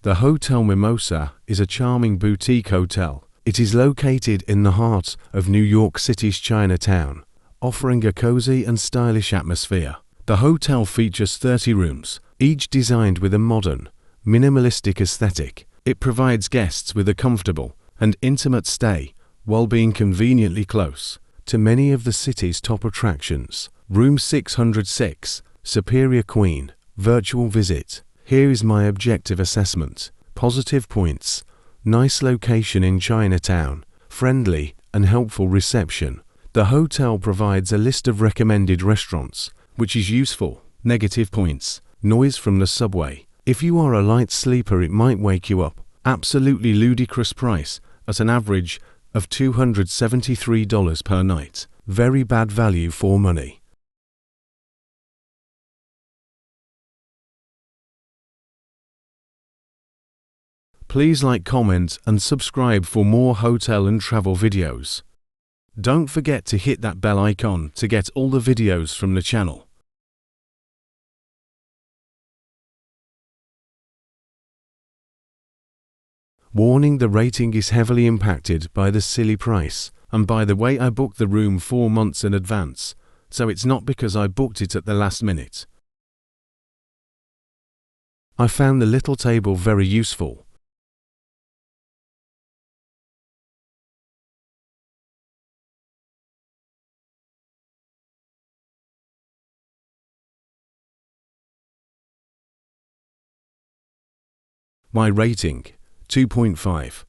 The Hotel Mimosa is a charming boutique hotel. It is located in the heart of New York City's Chinatown, offering a cozy and stylish atmosphere. The hotel features 30 rooms, each designed with a modern, minimalistic aesthetic. It provides guests with a comfortable and intimate stay while being conveniently close to many of the city's top attractions. Room 606, Superior Queen, virtual visit. Here is my objective assessment. Positive points: nice location in Chinatown, friendly and helpful reception. The hotel provides a list of recommended restaurants, which is useful. Negative points: noise from the subway. If you are a light sleeper, it might wake you up. Absolutely ludicrous price at an average of $273 per night. Very bad value for money. Please like, comment and subscribe for more hotel and travel videos. Don't forget to hit that bell icon to get all the videos from the channel. Warning: the rating is heavily impacted by the silly price. And by the way, I booked the room 4 months in advance, so it's not because I booked it at the last minute. I found the little table very useful. My rating, 2.5.